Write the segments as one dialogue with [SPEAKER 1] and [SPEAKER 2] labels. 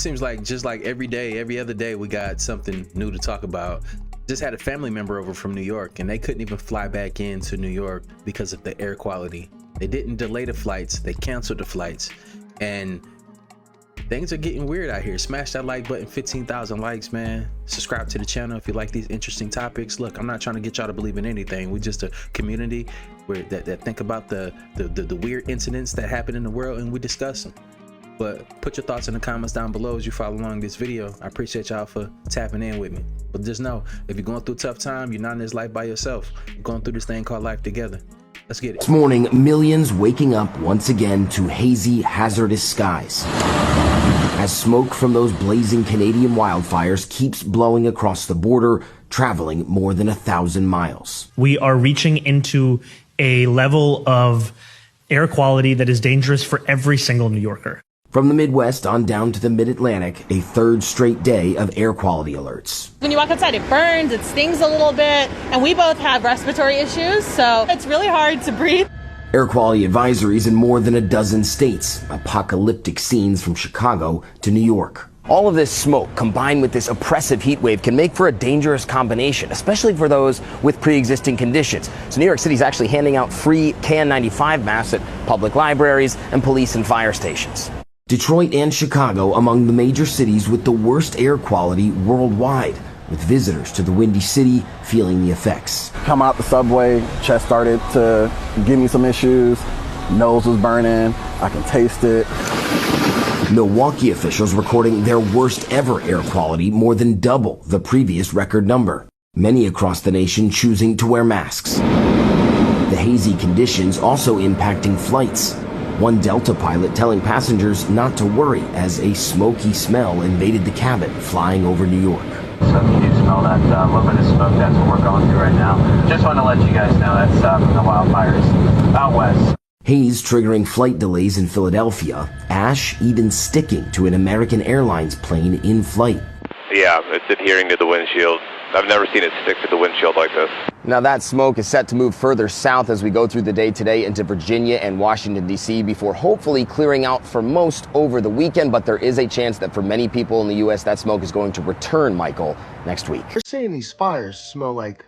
[SPEAKER 1] Seems like just like every day, every other day, we got something new to talk about. Just had a family member over from New York, and they couldn't even fly back into New York because of the air quality. They didn't delay the flights, they canceled the flights, and things are getting weird out here. Smash that like button, 15,000 likes, man. Subscribe to the channel if you like these interesting topics. Look, I'm not trying to get y'all to believe in anything. We're just a community that think about the weird incidents that happen in the world, and we discuss them. But put your thoughts in the comments down below as you follow along this video. I appreciate y'all for tapping in with me. But just know, if you're going through a tough time, you're not in this life by yourself. You're going through this thing called life together. Let's get it.
[SPEAKER 2] This morning, millions waking up once again to hazy, hazardous skies, as smoke from those blazing Canadian wildfires keeps blowing across the border, traveling more than 1,000 miles.
[SPEAKER 3] We are reaching into a level of air quality that is dangerous for every single New Yorker.
[SPEAKER 2] From the Midwest on down to the Mid-Atlantic, a third straight day of air quality alerts.
[SPEAKER 4] When you walk outside, it burns, it stings a little bit, and we both have respiratory issues, so it's really hard to breathe.
[SPEAKER 2] Air quality advisories in more than a dozen states, apocalyptic scenes from Chicago to New York. All of this smoke combined with this oppressive heat wave can make for a dangerous combination, especially for those with pre-existing conditions. So New York City is actually handing out free KN95 masks at public libraries and police and fire stations. Detroit and Chicago among the major cities with the worst air quality worldwide, with visitors to the Windy City feeling the effects.
[SPEAKER 5] Come out the subway, chest started to give me some issues, nose was burning, I can taste it.
[SPEAKER 2] Milwaukee officials recording their worst ever air quality, more than double the previous record number. Many across the nation choosing to wear masks. The hazy conditions also impacting flights. One Delta pilot telling passengers not to worry as a smoky smell invaded the cabin flying over New York.
[SPEAKER 6] So if you do smell that little bit of smoke, that's what we're going through right now. Just want to let you guys know that's from the wildfires out west.
[SPEAKER 2] Haze triggering flight delays in Philadelphia, ash even sticking to an American Airlines plane in flight.
[SPEAKER 7] Yeah, it's adhering to the windshield. I've never seen it stick to the windshield like this.
[SPEAKER 2] Now that smoke is set to move further south as we go through the day today into Virginia and Washington, D.C. before hopefully clearing out for most over the weekend. But there is a chance that for many people in the U.S. that smoke is going to return, Michael, next week.
[SPEAKER 8] They're saying these fires smell like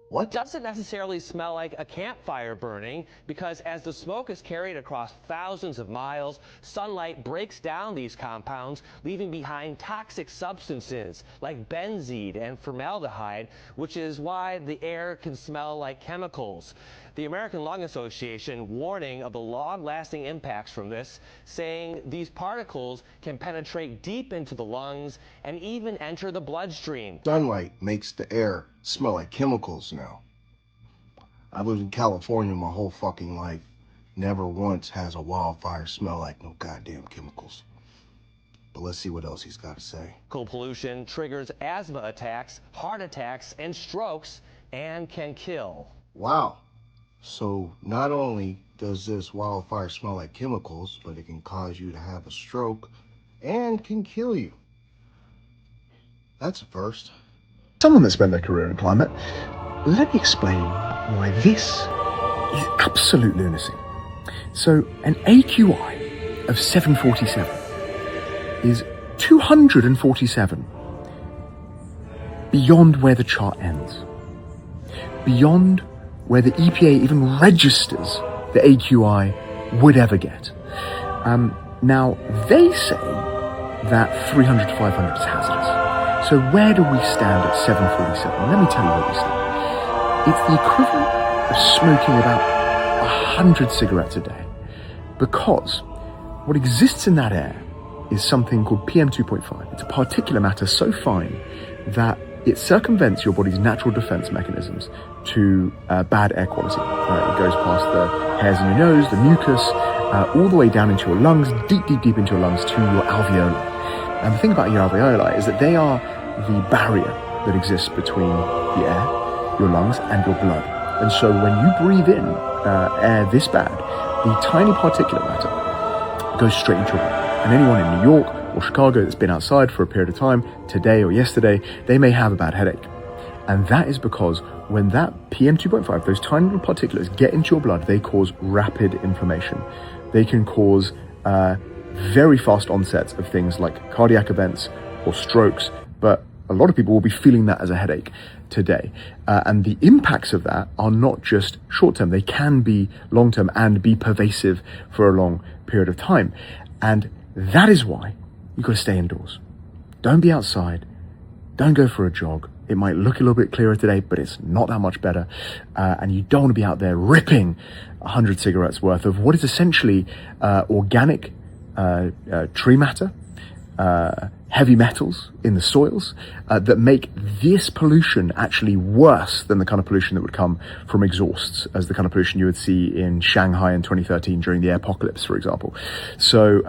[SPEAKER 8] what?
[SPEAKER 9] Doesn't necessarily smell like a campfire burning, because as the smoke is carried across thousands of miles, sunlight breaks down these compounds, leaving behind toxic substances like benzene and formaldehyde, which is why the air can smell like chemicals. The American Lung Association warning of the long-lasting impacts from this, saying these particles can penetrate deep into the lungs and even enter the bloodstream.
[SPEAKER 8] Sunlight makes the air smell like chemicals now. I lived in California my whole fucking life. Never once has a wildfire smell like no goddamn chemicals. But let's see what else he's got to say.
[SPEAKER 9] Chemical pollution triggers asthma attacks, heart attacks, and strokes, and can kill.
[SPEAKER 8] Wow. So not only does this wildfire smell like chemicals, but it can cause you to have a stroke and can kill you. That's a first.
[SPEAKER 10] Someone that spent their career in climate, let me explain why this is absolute lunacy. So an AQI of 747 is 247 beyond where the chart ends, beyond where the EPA even registers the AQI would ever get. Now, they say that 300 to 500 is hazardous. So where do we stand at 747? Let me tell you where we stand. It's the equivalent of smoking about 100 cigarettes a day, because what exists in that air is something called PM2.5. It's a particulate matter so fine that it circumvents your body's natural defense mechanisms to bad air quality. It goes past the hairs in your nose, the mucus, all the way down into your lungs, deep into your lungs to your alveoli. And the thing about your alveoli is that they are the barrier that exists between the air, your lungs, and your blood. And so when you breathe in air this bad, the tiny particulate matter goes straight into your blood. And anyone in New York or Chicago that's been outside for a period of time, today or yesterday, they may have a bad headache. And that is because when that PM2.5, those tiny little particulates get into your blood, they cause rapid inflammation. They can cause very fast onsets of things like cardiac events or strokes, but a lot of people will be feeling that as a headache today. And the impacts of that are not just short-term, they can be long-term and be pervasive for a long period of time. And that is why you've got to stay indoors. Don't be outside. Don't go for a jog. It might look a little bit clearer today, but it's not that much better. And you don't want to be out there ripping 100 cigarettes worth of what is essentially organic tree matter, heavy metals in the soils that make this pollution actually worse than the kind of pollution that would come from exhausts, as the kind of pollution you would see in Shanghai in 2013 during the apocalypse, for example. So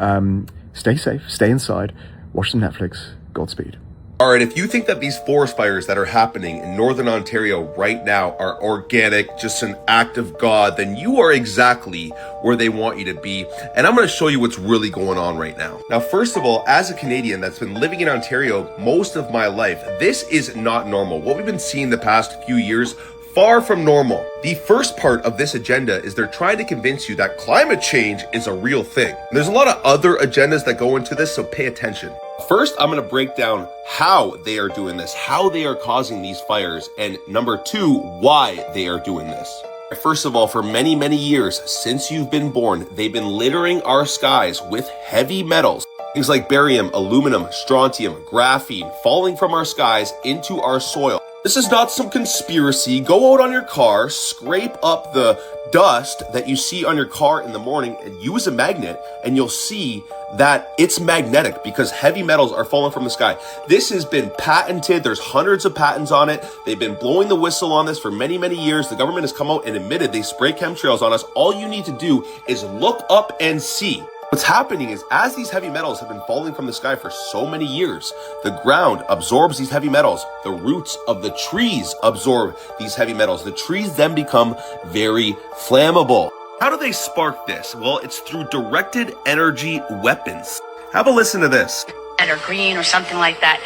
[SPEAKER 10] stay safe, stay inside, watch some Netflix. Godspeed.
[SPEAKER 11] All right, if you think that these forest fires that are happening in Northern Ontario right now are organic, just an act of God, then you are exactly where they want you to be. And I'm going to show you what's really going on right now. Now, first of all, as a Canadian that's been living in Ontario most of my life, this is not normal. What we've been seeing the past few years, far from normal. The first part of this agenda is they're trying to convince you that climate change is a real thing. And there's a lot of other agendas that go into this, so pay attention. First, I'm going to break down how they are doing this, how they are causing these fires, and number two, why they are doing this. First of all, for many, many years since you've been born, they've been littering our skies with heavy metals. Things like barium, aluminum, strontium, graphene falling from our skies into our soil. This is not some conspiracy. Go out on your car, scrape up the dust that you see on your car in the morning and use a magnet, and you'll see that it's magnetic because heavy metals are falling from the sky. This has been patented. There's hundreds of patents on it. They've been blowing the whistle on this for many, many years. The government has come out and admitted they spray chemtrails on us. All you need to do is look up and see. What's happening is, as these heavy metals have been falling from the sky for so many years, the ground absorbs these heavy metals. The roots of the trees absorb these heavy metals. The trees then become very flammable. How do they spark this? Well, it's through directed energy weapons. Have a listen to this.
[SPEAKER 12] Or green or something like that.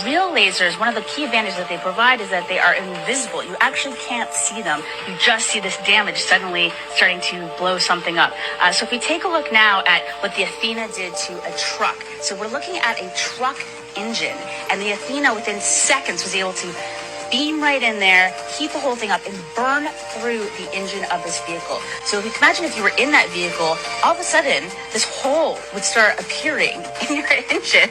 [SPEAKER 12] Real lasers, one of the key advantages that they provide is that they are invisible. You actually can't see them. You just see this damage suddenly starting to blow something up. So if we take a look now at what the Athena did to a truck. So we're looking at a truck engine, and the Athena within seconds was able to beam right in there, heat the whole thing up, and burn through the engine of this vehicle. So if you can imagine if you were in that vehicle, all of a sudden, this hole would start appearing in your engine.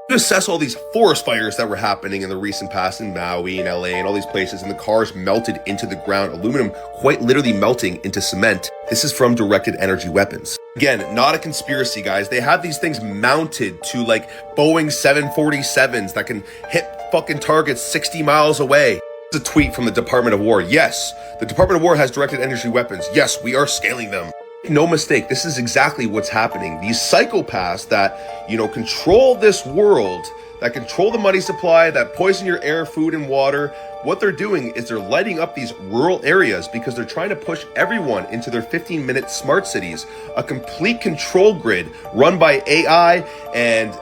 [SPEAKER 11] To assess all these forest fires that were happening in the recent past in Maui and LA and all these places, and the cars melted into the ground, aluminum quite literally melting into cement. This is from directed energy weapons. Again, not a conspiracy, guys. They have these things mounted to like Boeing 747s that can hit fucking targets 60 miles away. It's a tweet from the Department of War. Yes, the Department of War has directed energy weapons. Yes, we are scaling them. No mistake, this is exactly what's happening. These psychopaths that, control this world, that control the money supply, that poison your air, food, and water, what they're doing is they're lighting up these rural areas because they're trying to push everyone into their 15-minute smart cities, a complete control grid run by AI and,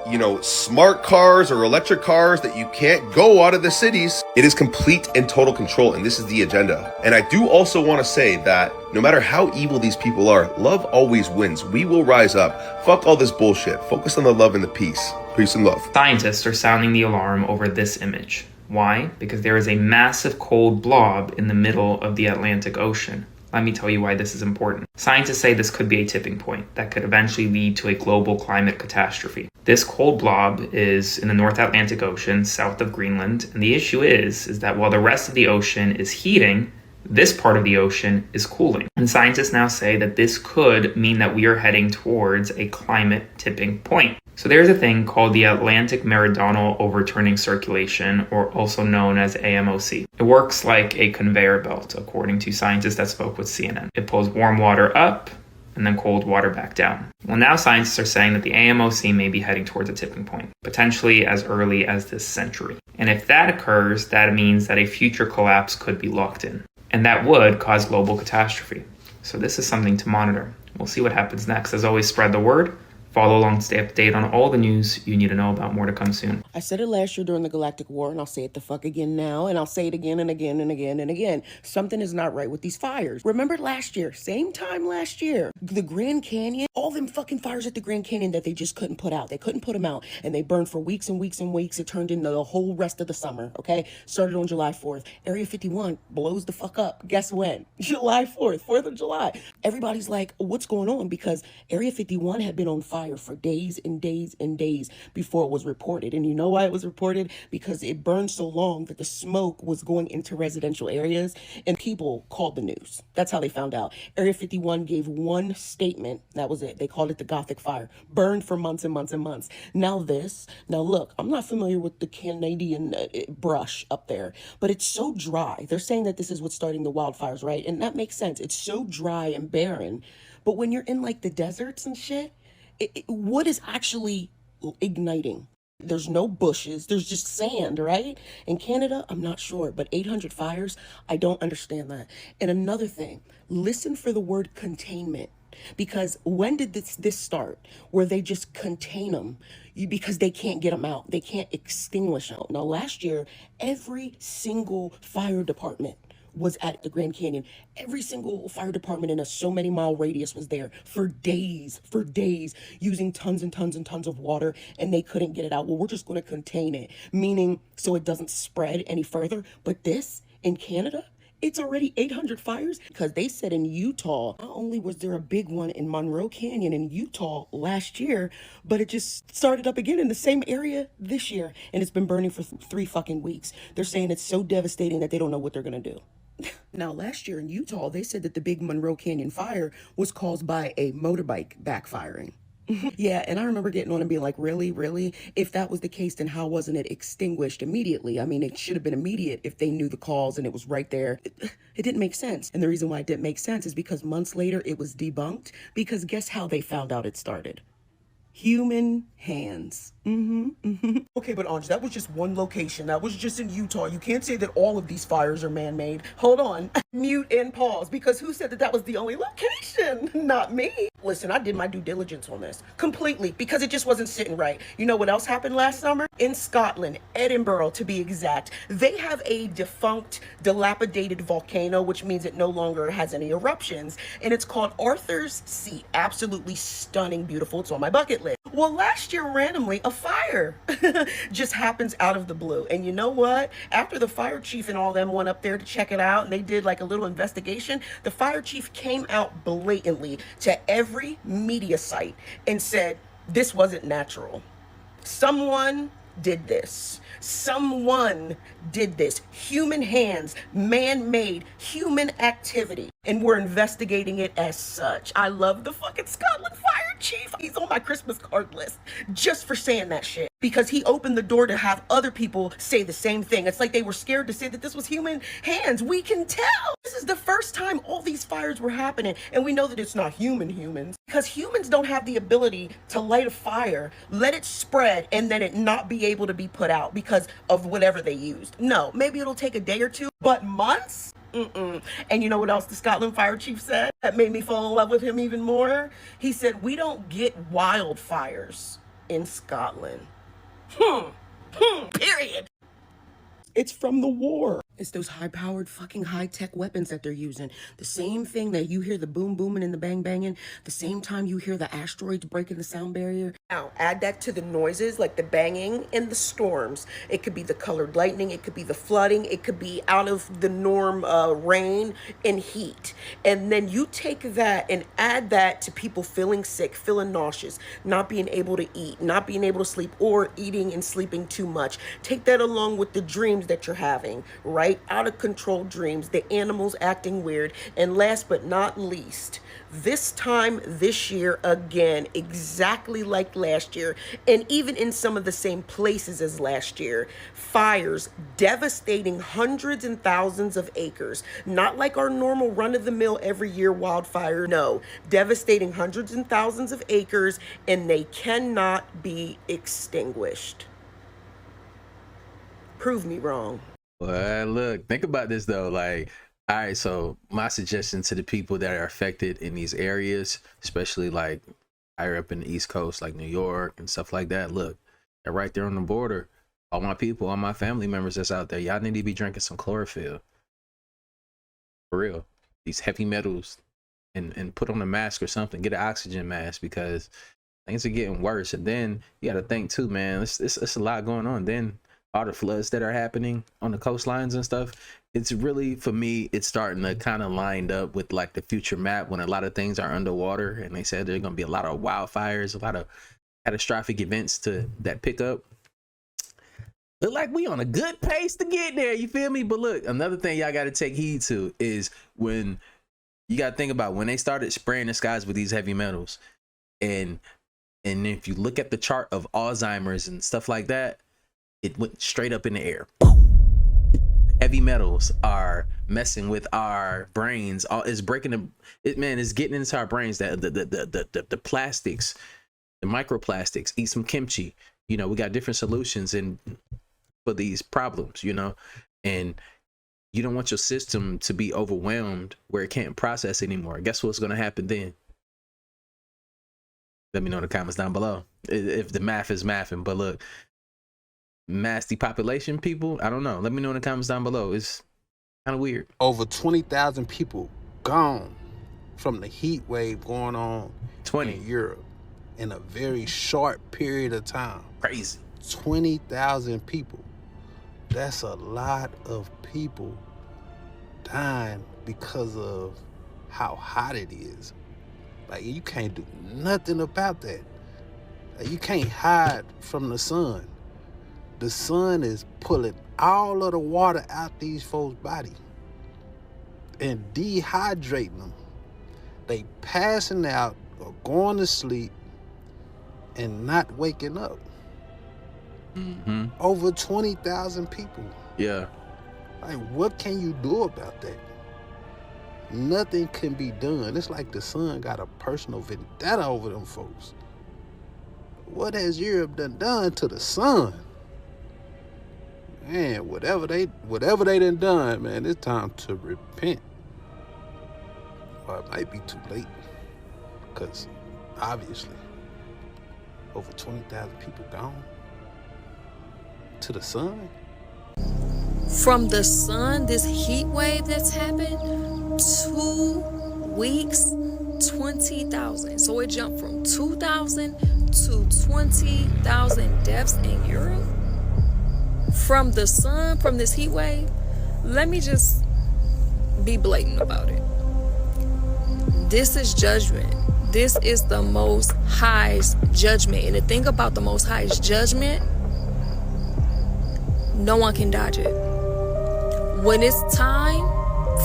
[SPEAKER 11] smart cars or electric cars that you can't go out of the cities. It is complete and total control, and this is the agenda. And I do also want to say that no matter how evil these people are, love always wins. We will rise up. Fuck all this bullshit. Focus on the love and the peace. Peace and love.
[SPEAKER 13] Scientists are sounding the alarm over this image. Why? Because there is a massive cold blob in the middle of the Atlantic Ocean. Let me tell you why this is important. Scientists say this could be a tipping point that could eventually lead to a global climate catastrophe. This cold blob is in the North Atlantic Ocean, south of Greenland, and the issue is that while the rest of the ocean is heating, this part of the ocean is cooling. And scientists now say that this could mean that we are heading towards a climate tipping point. So there's a thing called the Atlantic Meridional Overturning Circulation, or also known as AMOC. It works like a conveyor belt, according to scientists that spoke with CNN. It pulls warm water up and then cold water back down. Well, now scientists are saying that the AMOC may be heading towards a tipping point, potentially as early as this century. And if that occurs, that means that a future collapse could be locked in. And that would cause global catastrophe. So this is something to monitor. We'll see what happens next. As always, spread the word. Follow along to stay up to date on all the news you need to know about. More to come soon.
[SPEAKER 14] I said it last year during the Galactic War, and I'll say it the fuck again now, and I'll say it again and again and again and again. Something is not right with these fires. Remember last year, same time last year, the Grand Canyon, all them fucking fires at the Grand Canyon that they just couldn't put out. They couldn't put them out, and they burned for weeks and weeks and weeks. It turned into the whole rest of the summer, okay? Started on July 4th. Area 51 blows the fuck up. Guess when? July 4th, 4th of July. Everybody's like, what's going on? Because Area 51 had been on fire for days and days and days before it was reported. And you know why it was reported? Because it burned so long that the smoke was going into residential areas and people called the news. That's how they found out. Area 51 gave one statement. That was it. They called it the Gothic Fire. Burned for months and months and months. Now look, I'm not familiar with the Canadian brush up there, but it's so dry. They're saying that this is what's starting the wildfires, right? And that makes sense. It's so dry and barren. But when you're in like the deserts and shit, what is actually igniting? There's no bushes, there's just sand, right? In Canada, I'm not sure, but 800 fires, I don't understand that. And another thing, listen for the word containment. Because when did this start? Where they just contain them because they can't get them out. They can't extinguish them. Now, last year, every single fire department was at the Grand Canyon. Every single fire department in a so many mile radius was there for days, using tons and tons and tons of water, and they couldn't get it out. Well, we're just going to contain it, meaning so it doesn't spread any further. But this, in Canada, it's already 800 fires because they said in Utah, not only was there a big one in Monroe Canyon in Utah last year, but it just started up again in the same area this year, and it's been burning for 3 fucking weeks. They're saying it's so devastating that they don't know what they're going to do. Now, last year in Utah, they said that the big Monroe Canyon fire was caused by a motorbike backfiring. Yeah, and I remember getting on and being like, really? If that was the case, then how wasn't it extinguished immediately? I mean, it should have been immediate if they knew the cause and it was right there. It didn't make sense. And the reason why it didn't make sense is because months later it was debunked. Because guess how they found out it started? Human hands. Okay, but Anj, that was just one location. That was just in Utah. You can't say that all of these fires are man-made. Hold on. Mute and pause, because who said that that was the only location? Not me. Listen, I did my due diligence on this completely because it just wasn't sitting right. You know what else happened last summer? In Scotland, Edinburgh to be exact, they have a defunct, dilapidated volcano, which means it no longer has any eruptions, and it's called Arthur's Seat. Absolutely stunning, beautiful. It's on my bucket list. Well, last year, randomly, a fire just happens out of the blue. And you know what? After the fire chief and all them went up there to check it out, and they did like a little investigation, the fire chief came out blatantly to every media site and said, this wasn't natural. Someone did this. Someone did this. Human hands, man-made, human activity. And we're investigating it as such. I love the fucking Scotland fire chief. He's on my Christmas card list just for saying that shit. Because he opened the door to have other people say the same thing. It's like they were scared to say that this was human hands. We can tell. This is the first time all these fires were happening. And we know that it's not humans. Because humans don't have the ability to light a fire, let it spread, and then it not be able to be put out because of whatever they used. No, maybe it'll take a day or two, but months? And you know what else the Scotland fire chief said that made me fall in love with him even more? He said, we don't get wildfires in Scotland. Period. It's from the war. It's those high-powered fucking high-tech weapons that they're using. The same thing that you hear the boom booming and the bang banging, the same time you hear the asteroids breaking the sound barrier. Now, add that to the noises like the banging and the storms. It could be the colored lightning, it could be the flooding, it could be out of the norm rain and heat. And then you take that and add that to people feeling sick, feeling nauseous, not being able to eat, not being able to sleep, or eating and sleeping too much. Take that along with the dreams that you're having, right? Out of control dreams, the animals acting weird, and last but not least, this time this year again, exactly like last year, and even in some of the same places as last year, fires devastating hundreds and thousands of acres. Not like our normal run-of-the-mill every year wildfire, no, devastating hundreds and thousands of acres, and they cannot be extinguished. Prove me wrong.
[SPEAKER 1] Well, look, think about this though. Like, all right, so my suggestion to the people that are affected in these areas, especially like higher up in the East Coast, like New York and stuff like that. Look, they're right there on the border. All my people, all my family members that's out there, y'all need to be drinking some chlorophyll. For real. These heavy metals, and put on a mask or something. Get an oxygen mask, because things are getting worse. And then you got to think too, man, it's a lot going on. Then all the floods that are happening on the coastlines and stuff, it's really, for me, it's starting to kind of lined up with like the future map when a lot of things are underwater, and they said there's going to be a lot of wildfires, a lot of catastrophic events that pick up. Look like we on a good pace to get there, you feel me? But look, another thing y'all got to take heed to is when you got to think about when they started spraying the skies with these heavy metals, and if you look at the chart of Alzheimer's and stuff like that, it went straight up in the air. Heavy metals are messing with our brains. It's breaking it, man. It's getting into our brains. That the plastics, the microplastics. Eat some kimchi. You know, we got different solutions for these problems. You know, and you don't want your system to be overwhelmed where it can't process anymore. Guess what's going to happen then? Let me know in the comments down below if the math is mathing. But look, mass depopulation, people, I don't know. Let me know in the comments down below. It's kind of weird.
[SPEAKER 15] Over 20,000 people gone from the heat wave going on in Europe in a very short period of time.
[SPEAKER 1] Crazy.
[SPEAKER 15] 20,000 people. That's a lot of people dying because of how hot it is. Like, you can't do nothing about that. Like, you can't hide from the sun. The sun is pulling all of the water out these folks' body and dehydrating them. They passing out or going to sleep and not waking up.
[SPEAKER 1] Mm-hmm.
[SPEAKER 15] Over 20,000 people.
[SPEAKER 1] Yeah.
[SPEAKER 15] Like, what can you do about that? Nothing can be done. It's like the sun got a personal vendetta over them folks. What has Europe done to the sun? Man, whatever they done, man, it's time to repent. Well, it might be too late, because obviously over 20,000 people gone to the sun.
[SPEAKER 16] From the sun, this heat wave that's happened, 2 weeks, 20,000. So it jumped from 2,000 to 20,000 deaths in Europe. From the sun, from this heat wave. Let me just be blatant about it. This is judgment. This is the Most High's judgment. And the thing about the Most High's judgment, no one can dodge it. When it's time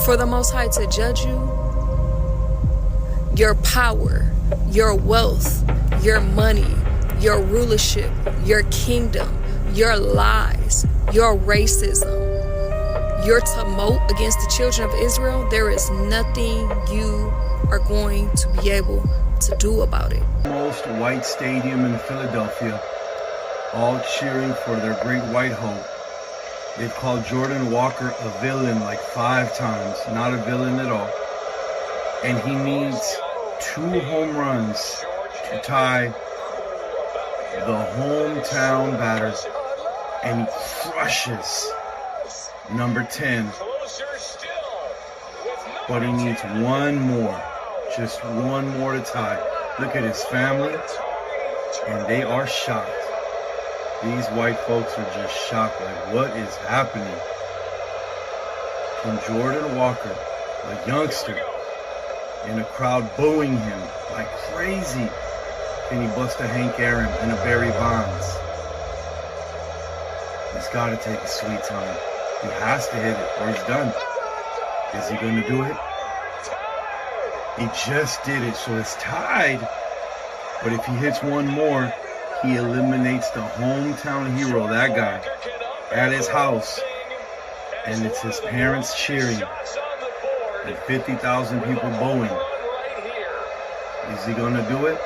[SPEAKER 16] for the Most High to judge you, your power, your wealth, your money, your rulership, your kingdom, your lies, your racism, your tumult against the children of Israel, there is nothing you are going to be able to do about it.
[SPEAKER 17] Most white stadium in Philadelphia, all cheering for their great white hope. They've called Jordan Walker a villain like 5 times, not a villain at all. And he needs 2 home runs to tie the hometown batters, and he crushes number 10. But he needs 1 more, just 1 more to tie. Look at his family, and they are shocked. These white folks are just shocked, like, what is happening? From Jordan Walker, a youngster, in a crowd booing him like crazy, can he bust a Hank Aaron and a Barry Bonds? He's got to take a sweet time. He has to hit it or he's done. Is he going to do it? He just did it, so it's tied. But if he hits 1 more, he eliminates the hometown hero, that guy, at his house. And it's his parents cheering and 50,000 people booing. Is he going to do it?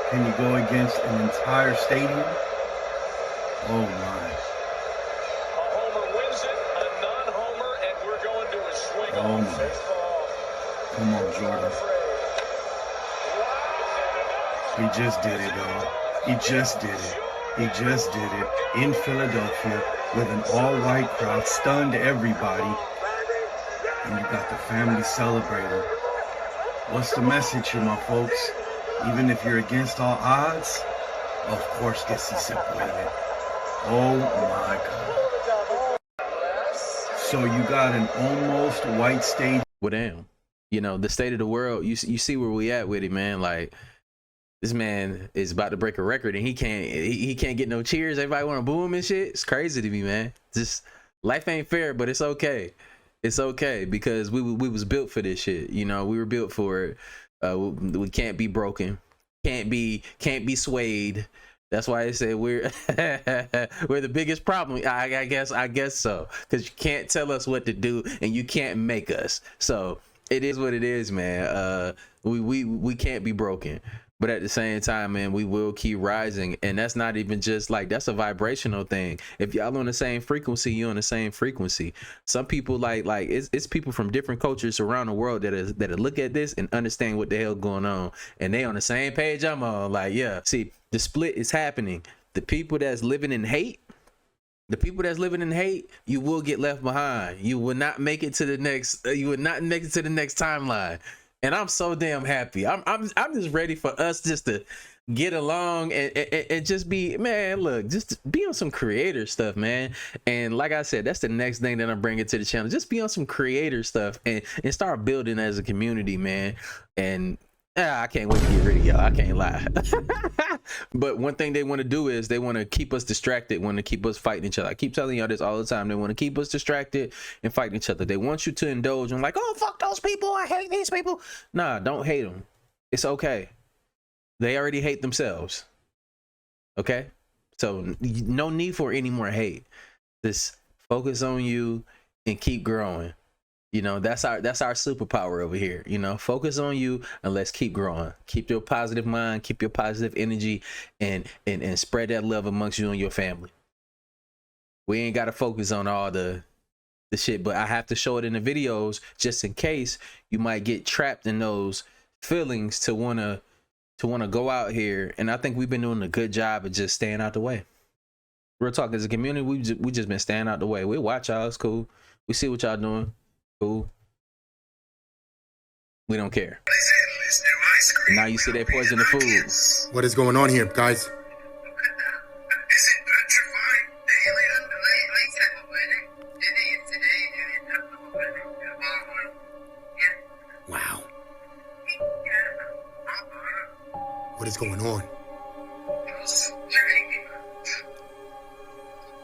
[SPEAKER 17] Can he go against an entire stadium? Oh my. Oh my. Come on, Jordan. He just did it, dog. He just did it. He just did it in Philadelphia with an all-white crowd, stunned everybody. And you got the family celebrating. What's the message here, my folks? Even if you're against all odds, of course get separated. Oh my God. So you got an almost white stage.
[SPEAKER 1] Well, damn. You know, the state of the world, you see where we at with it, man. Like, this man is about to break a record and he can't get no cheers. Everybody want to boo him and shit. It's crazy to me, man. Just life ain't fair, but it's okay. It's okay because we was built for this shit. You know, we were built for it. We can't be broken. Can't be swayed. That's why I say we're we're the biggest problem. I guess so. Because you can't tell us what to do and you can't make us. So it is what it is, man. We can't be broken. But at the same time, man, we will keep rising. And that's not even just like, that's a vibrational thing. If y'all on the same frequency, you on the same frequency. Some people like it's people from different cultures around the world that look at this and understand what the hell going on. And they on the same page I'm on. Like, yeah, see, the split is happening. The people that's living in hate, you will get left behind. You will not make it to the next, timeline. And I'm so damn happy. I'm just ready for us just to get along and just be, man, look, just be on some creator stuff, man. And like I said, that's the next thing that I'm bringing to the channel. Just be on some creator stuff and start building as a community, man. And I can't wait to get rid of y'all. I can't lie. But one thing they want to do is they want to keep us distracted, want to keep us fighting each other. I keep telling y'all this all the time. They want to keep us distracted and fighting each other. They want you to indulge in like, oh, fuck those people. I hate these people. Nah, don't hate them. It's okay. They already hate themselves. Okay? So no need for any more hate. Just focus on you and keep growing. You know, that's our superpower over here. You know, focus on you and let's keep growing. Keep your positive mind, keep your positive energy, and spread that love amongst you and your family. We ain't got to focus on all the shit, but I have to show it in the videos just in case you might get trapped in those feelings to wanna go out here. And I think we've been doing a good job of just staying out the way. Real talk, as a community, we just been staying out the way. We watch y'all, it's cool. We see what y'all doing. Cool. We don't care. Now you see they poison the food.
[SPEAKER 18] What is going on here, guys? Wow. What is going on?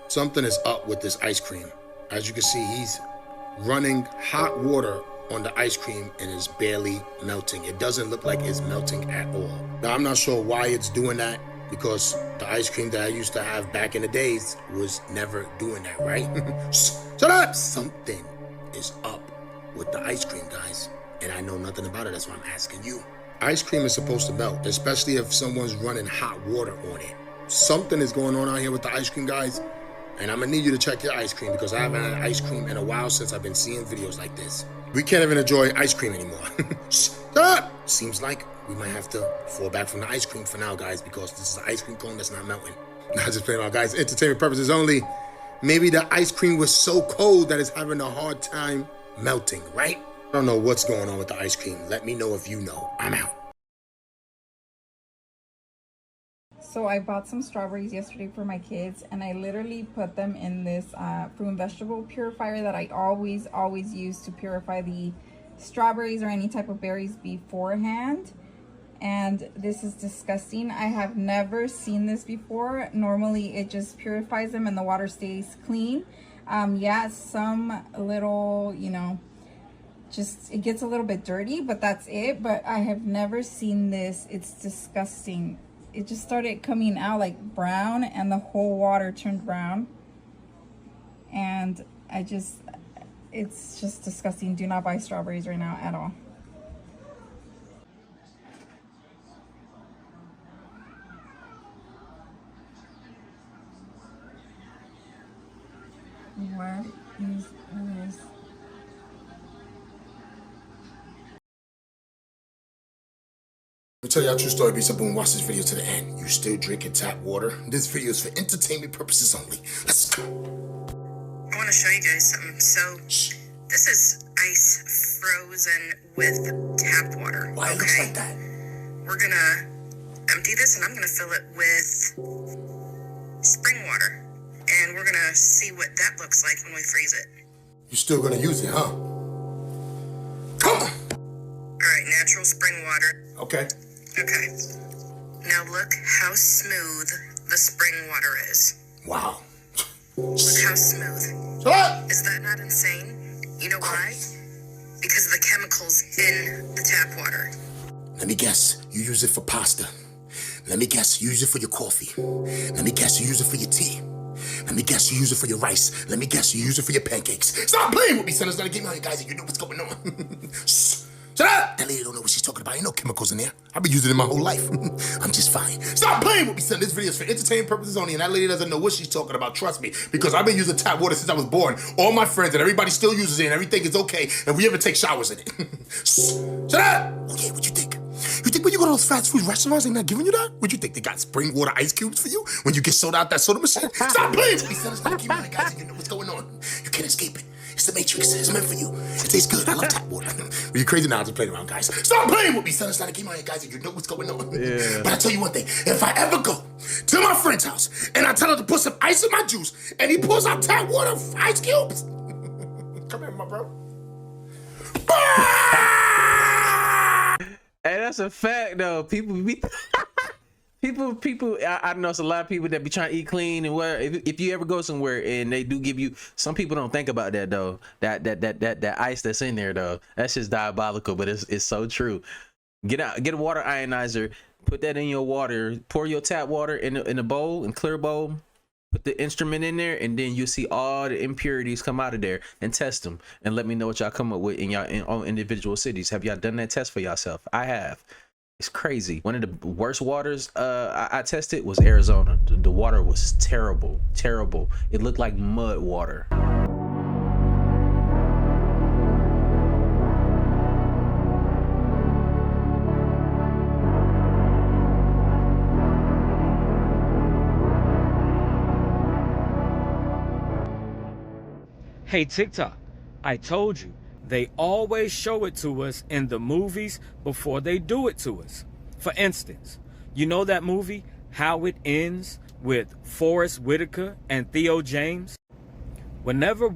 [SPEAKER 18] Something is up with this ice cream. As you can see, he's running hot water on the ice cream and it's barely melting. It doesn't look like it's melting at all. Now, I'm not sure why it's doing that, because the ice cream that I used to have back in the days was never doing that, right? Shut up! Something is up with the ice cream, guys. And I know nothing about it, that's why I'm asking you. Ice cream is supposed to melt, especially if someone's running hot water on it. Something is going on out here with the ice cream, guys. And I'm gonna need you to check your ice cream, because I haven't had ice cream in a while since I've been seeing videos like this. We can't even enjoy ice cream anymore. Shut up! Seems like we might have to fall back from the ice cream for now, guys, because this is an ice cream cone that's not melting. Not just playing out, guys. Entertainment purposes only. Maybe the ice cream was so cold that it's having a hard time melting, right? I don't know what's going on with the ice cream. Let me know if you know. I'm out.
[SPEAKER 19] So I bought some strawberries yesterday for my kids, and I literally put them in this fruit and vegetable purifier that I always use to purify the strawberries or any type of berries beforehand. And this is disgusting. I have never seen this before. Normally it just purifies them and the water stays clean. Yeah, some little, you know, just it gets a little bit dirty, but that's it. But I have never seen this. It's disgusting. It just started coming out like brown and the whole water turned brown. And it's just disgusting. Do not buy strawberries right now at all. What is this?
[SPEAKER 18] tell you a true story, B. Boom. Watch this video to the end. You still drinking tap water? This video is for entertainment purposes only. Let's go.
[SPEAKER 20] I want to show you guys something. So, this is ice frozen with tap water.
[SPEAKER 18] Why it looks like that?
[SPEAKER 20] We're gonna empty this and I'm gonna fill it with spring water. And we're gonna see what that looks like when we freeze it.
[SPEAKER 18] You still gonna use it, huh? Come on!
[SPEAKER 20] Alright, natural spring water.
[SPEAKER 18] Okay.
[SPEAKER 20] Okay. Now look how smooth the spring water is.
[SPEAKER 18] Wow.
[SPEAKER 20] Look how smooth.
[SPEAKER 18] What?
[SPEAKER 20] Is that not insane? You know why? Because of the chemicals in the tap water.
[SPEAKER 18] Let me guess, you use it for pasta. Let me guess, you use it for your coffee. Let me guess, you use it for your tea. Let me guess, you use it for your rice. Let me guess, you use it for your pancakes. Stop playing with me, son. It's not a game out here, guys, and you know what's going on. Shh. Shut up! That lady don't know what she's talking about. Ain't no chemicals in there. I've been using it my whole life. I'm just fine. Stop playing with me, son. This video is for entertainment purposes only, and that lady doesn't know what she's talking about. Trust me, because I've been using tap water since I was born. All my friends and everybody still uses it, and everything is okay, and we even take showers in it. Shut up! Okay, what you think? You think when you go to those fast food restaurants, they're not giving you that? What you think? They got spring water ice cubes for you when you get soda out that soda machine? Stop playing with me, son. It's not a game out here, guys, and you know what's going on. You can't escape it. It's the Matrix. It's meant for you. It tastes good. I love tap water. Well, you're crazy now. I'm just playing around, guys. Stop playing with me, son. It's not a game out here, guys, and you know what's going on.
[SPEAKER 1] Yeah.
[SPEAKER 18] But I tell you one thing. If I ever go to my friend's house and I tell her to put some ice in my juice and he pulls out tap water ice cubes, come here, my bro.
[SPEAKER 1] Hey, that's a fact though. People be people. I know it's a lot of people that be trying to eat clean and where if you ever go somewhere and they do give you, some people don't think about that though. That ice that's in there though. That's just diabolical, but it's so true. Get a water ionizer, put that in your water, pour your tap water in a bowl, in clear bowl. Put the instrument in there, and then you see all the impurities come out of there, and test them, and let me know what y'all come up with in y'all own individual cities. Have y'all done that test for yourself? I have. It's crazy. One of the worst waters I tested was Arizona. The water was terrible. It looked like mud water.
[SPEAKER 21] Hey TikTok, I told you, they always show it to us in the movies before they do it to us. For instance, you know that movie, How It Ends, with Forrest Whitaker and Theo James? Whenever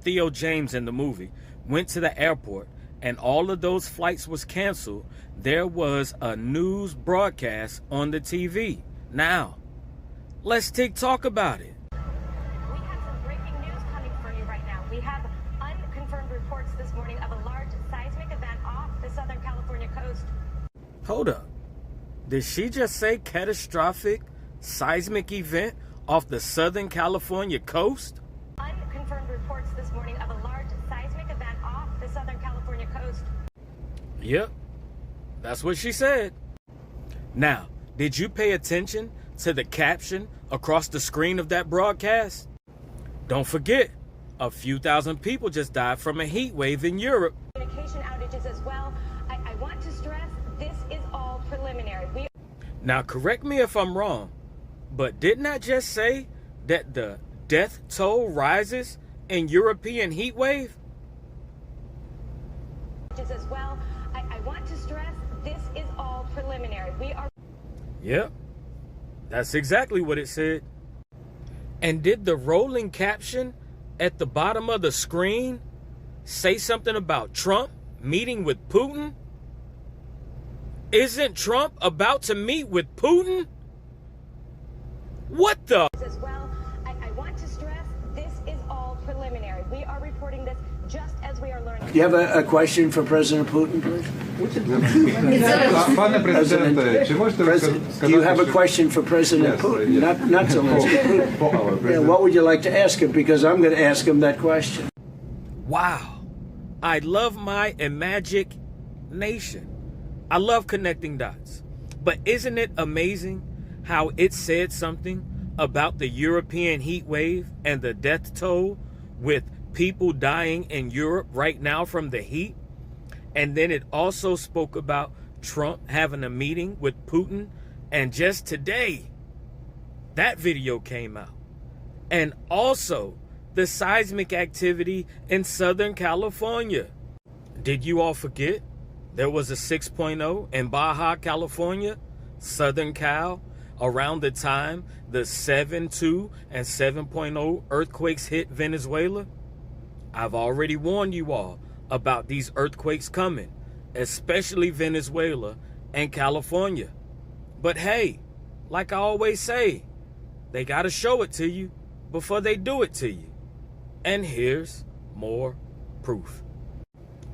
[SPEAKER 21] Theo James in the movie, went to the airport and all of those flights was canceled, there was a news broadcast on the TV. Now, let's TikTok about it.
[SPEAKER 22] We have unconfirmed reports this morning of a large seismic event off the Southern California coast.
[SPEAKER 21] Hold up. Did she just say catastrophic seismic event off the Southern California coast?
[SPEAKER 22] Unconfirmed reports this morning of a large seismic event off the Southern California coast.
[SPEAKER 21] Yep, that's what she said. Now, did you pay attention to the caption across the screen of that broadcast? Don't forget, a few thousand people just died from a heat wave in Europe.
[SPEAKER 22] Communication outages as well. I want to stress this is all preliminary.
[SPEAKER 21] Now, correct me if I'm wrong, but didn't I just say that the death toll rises in European heat wave?
[SPEAKER 22] As well. I want to stress this is all preliminary. We are.
[SPEAKER 21] Yep, that's exactly what it said. And did the rolling caption at the bottom of the screen say something about Trump meeting with Putin? Isn't Trump about to meet with Putin? What the?
[SPEAKER 22] As well, I want to stress this is all preliminary. We are reporting this just as we are learning.
[SPEAKER 23] Do you have a question for President Putin, please? Do you have a question for President Putin? Not so much Putin. Yeah, what would you like to ask him? Because I'm going to ask him that question.
[SPEAKER 21] Wow. I love my imagination. I love connecting dots. But isn't it amazing how it said something about the European heat wave and the death toll with people dying in Europe right now from the heat? And then it also spoke about Trump having a meeting with Putin, and just today, that video came out. And also, the seismic activity in Southern California. Did you all forget? There was a 6.0 in Baja, California, Southern Cal, around the time the 7.2 and 7.0 earthquakes hit Venezuela. I've already warned you all about these earthquakes coming, especially Venezuela and California. But hey, like I always say, they gotta show it to you before they do it to you. And here's more proof.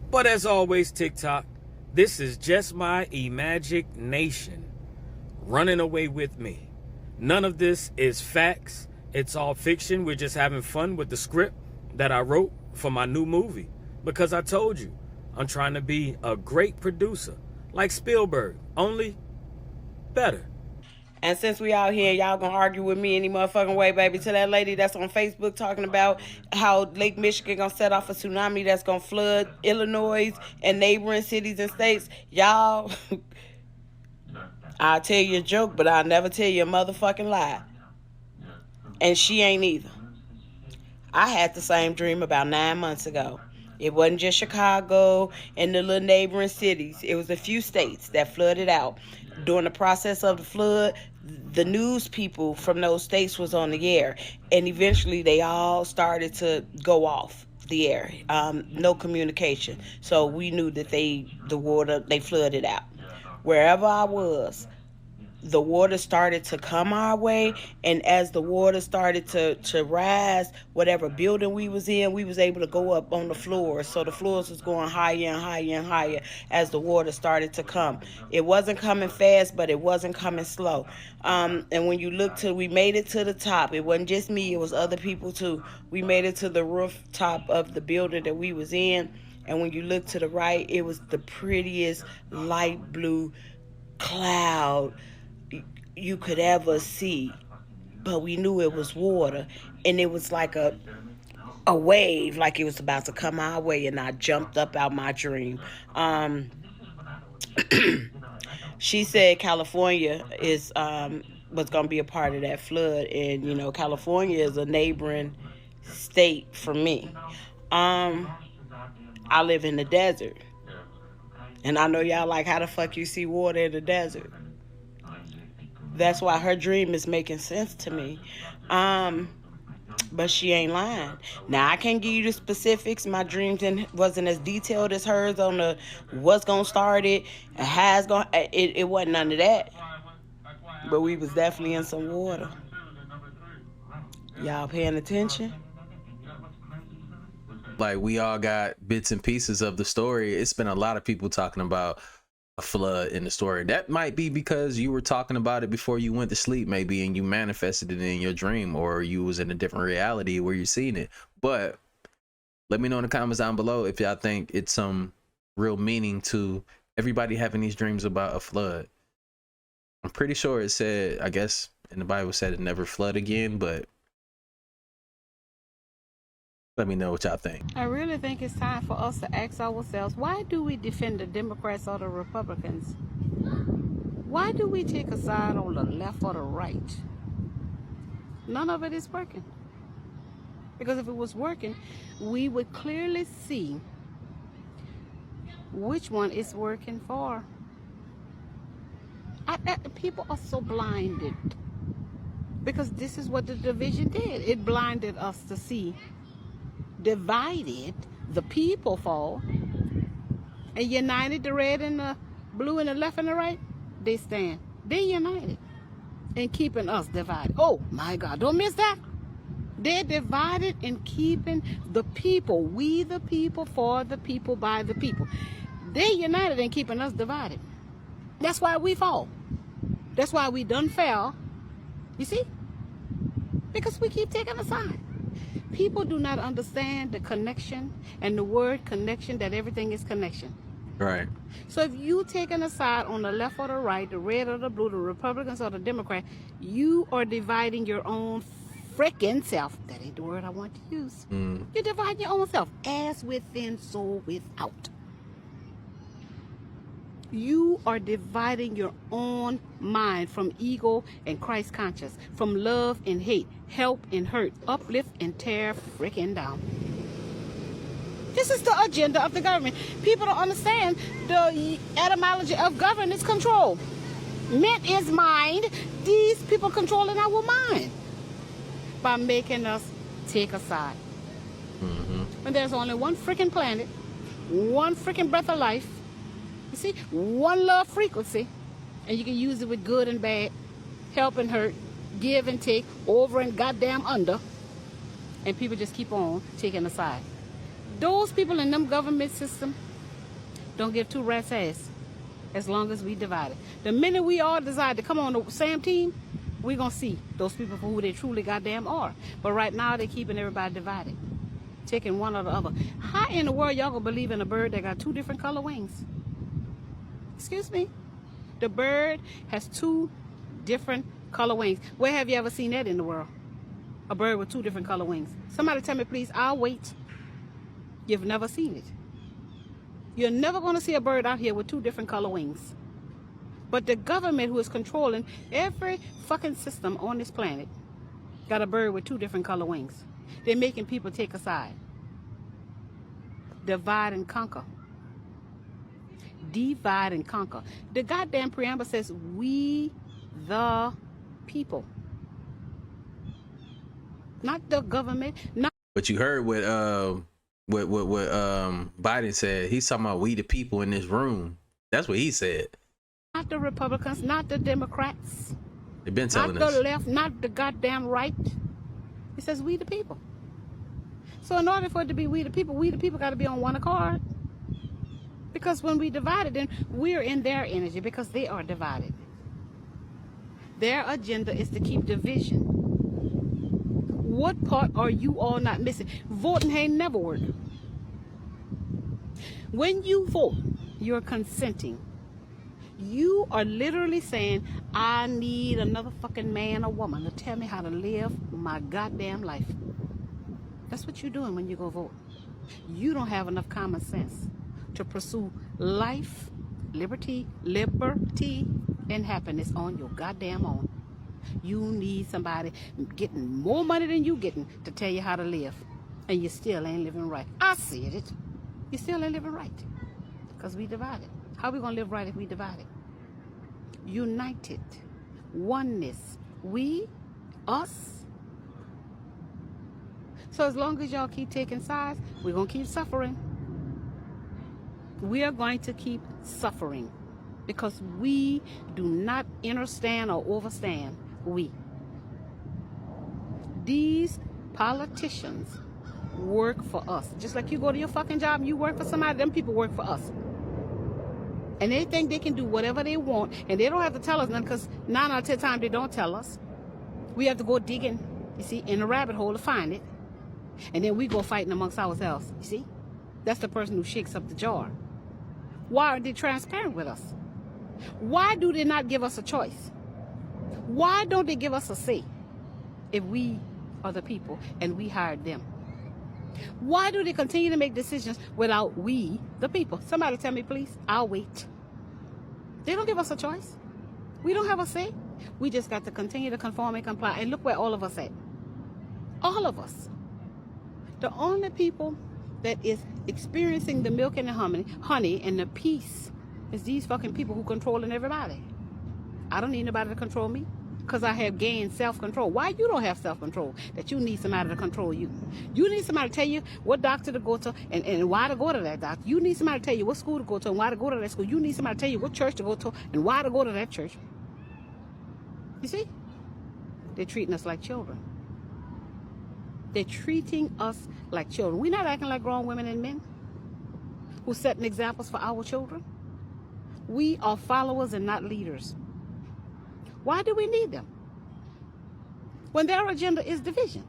[SPEAKER 21] But as always, TikTok, this is just my imagination running away with me. None of this is facts. It's all fiction. We're just having fun with the script that I wrote for my new movie. Because I told you, I'm trying to be a great producer, like Spielberg, only better.
[SPEAKER 3] And since we out here, y'all gonna argue with me any motherfucking way, baby, to that lady that's on Facebook talking about how Lake Michigan gonna set off a tsunami that's gonna flood Illinois and neighboring cities and states, y'all, I'll tell you a joke, but I'll never tell you a motherfucking lie. And she ain't either. I had the same dream about 9 months ago. It wasn't just Chicago and the little neighboring cities. It was a few states that flooded out. During the process of the flood, the news people from those states was on the air. And eventually they all started to go off the air. No communication. So we knew that they flooded out. Wherever I was, the water started to come our way, and as the water started to rise, whatever building we was in, we was able to go up on the floors. So the floors was going higher and higher and higher as the water started to come. It wasn't coming fast, but it wasn't coming slow. And when you look we made it to the top. It wasn't just me, it was other people too. We made it to the rooftop of the building that we was in, and when you look to the right, it was the prettiest light blue cloud you could ever see. But we knew it was water, and it was like a wave, like it was about to come our way, and I jumped up out my dream. She said California was gonna be a part of that flood, and you know, California is a neighboring state for me. I live in the desert, and I know y'all like, how the fuck you see water in the desert? That's why her dream is making sense to me. But she ain't lying. Now, I can't give you the specifics. My dreams wasn't as detailed as hers on the what's gonna start it and how it's gonna. It wasn't none of that. But we was definitely in some water. Y'all paying attention?
[SPEAKER 1] Like, we all got bits and pieces of the story. It's been a lot of people talking about a flood in the story. That might be because you were talking about it before you went to sleep, maybe, and you manifested it in your dream, or you was in a different reality where you're seeing it. But let me know in the comments down below if y'all think it's some real meaning to everybody having these dreams about a flood. I'm pretty sure it said, I guess in the Bible said it never flood again, but let me know what y'all think.
[SPEAKER 4] I really think it's time for us to ask ourselves, why do we defend the Democrats or the Republicans? Why do we take a side on the left or the right? None of it is working. Because if it was working, we would clearly see which one it's working for. People are so blinded. Because this is what the division did. It blinded us to see. Divided the people fall, and united the red and the blue and the left and the right, they stand. They united in keeping us divided. Oh my God, don't miss that. They're divided in keeping the people, we the people, for the people, by the people. They united in keeping us divided. That's why we fall. That's why we done fell. You see? Because we keep taking a side. People do not understand the connection and the word connection, that everything is connection.
[SPEAKER 1] Right.
[SPEAKER 4] So if you taking a side on the left or the right, the red or the blue, the Republicans or the Democrat, you are dividing your own freaking self. That ain't the word I want to use. You're dividing your own self. As within, so without. You are dividing your own mind from ego and Christ conscious, from love and hate, help and hurt, uplift and tear freaking down. This is the agenda of the government. People don't understand the etymology of governance control. Meant is mind. These people controlling our mind by making us take a side. When there's only one freaking planet, one freaking breath of life, you see, one love frequency, and you can use it with good and bad, help and hurt, give and take, over and goddamn under, and people just keep on taking a side. Those people in them government system don't give two rats ass as long as we divide it. The minute we all decide to come on the same team, we're going to see those people for who they truly goddamn are. But right now, they're keeping everybody divided, taking one or the other. How in the world y'all going to believe in a bird that got two different color wings? Excuse me? The bird has two different color wings. Where have you ever seen that in the world? A bird with two different color wings. Somebody tell me, please. I'll wait. You've never seen it. You're never going to see a bird out here with two different color wings. But the government, who is controlling every fucking system on this planet, got a bird with two different color wings. They're making people take a side. Divide and conquer. Divide and conquer. The goddamn preamble says, we the people. Not the government. Not.
[SPEAKER 1] But you heard what Biden said. He's talking about we the people in this room. That's what he said.
[SPEAKER 4] Not the Republicans, not the Democrats.
[SPEAKER 1] They've been telling us.
[SPEAKER 4] Not the left, not the goddamn right. He says we the people. So in order for it to be we the people got to be on one accord. Because when we divide it, then we're in their energy because they are divided. Their agenda is to keep division. What part are you all not missing? Voting ain't never worked. When you vote, you're consenting. You are literally saying, I need another fucking man or woman to tell me how to live my goddamn life. That's what you're doing when you go vote. You don't have enough common sense to pursue life, liberty, and happiness on your goddamn own. You need somebody getting more money than you getting to tell you how to live. And you still ain't living right. I see it. You still ain't living right. Because we divided. How are we going to live right if we divided? United. Oneness. We. Us. So as long as y'all keep taking sides, we're going to keep suffering. We are going to keep suffering. Because we do not understand or overstand. We. These politicians work for us. Just like you go to your fucking job and you work for somebody, them people work for us. And they think they can do whatever they want, and they don't have to tell us nothing, because 9 out of 10 times they don't tell us. We have to go digging, you see, in a rabbit hole to find it. And then we go fighting amongst ourselves, you see. That's the person who shakes up the jar. Why aren't they transparent with us? Why do they not give us a choice? Why don't they give us a say if we are the people and we hired them? Why do they continue to make decisions without we, the people? Somebody tell me, please. I'll wait. They don't give us a choice. We don't have a say. We just got to continue to conform and comply. And look where all of us at. All of us. The only people that is experiencing the milk and the honey and the peace is these fucking people who controlling everybody. I don't need nobody to control me. Because I have gained self-control. Why you don't have self-control? That you need somebody to control you. You need somebody to tell you what doctor to go to and why to go to that doctor. You need somebody to tell you what school to go to and why to go to that school. You need somebody to tell you what church to go to and why to go to that church. You see? They're treating us like children. They're treating us like children. We're not acting like grown women and men who's setting examples for our children. We are followers and not leaders. Why do we need them? When their agenda is division.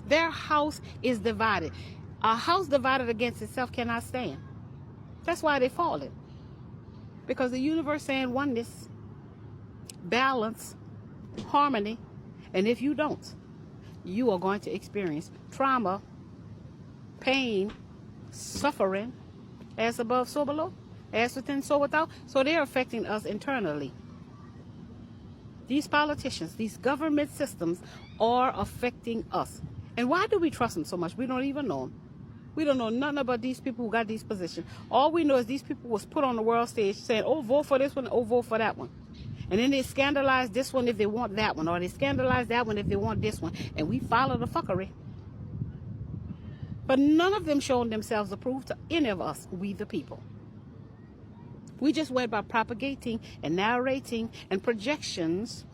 [SPEAKER 4] Their house is divided. A house divided against itself cannot stand. That's why they fallen. Because the universe saying oneness, balance, harmony, and if you don't, you are going to experience trauma, pain, suffering, as above, so below. As within, so without. So they're affecting us internally. These politicians, these government systems are affecting us. And why do we trust them so much? We don't even know them. We don't know nothing about these people who got these positions. All we know is these people was put on the world stage saying, oh, vote for this one, oh, vote for that one. And then they scandalize this one if they want that one, or they scandalize that one if they want this one. And we follow the fuckery. But none of them showing themselves approved to any of us, we the people. We just went by propagating and narrating and projections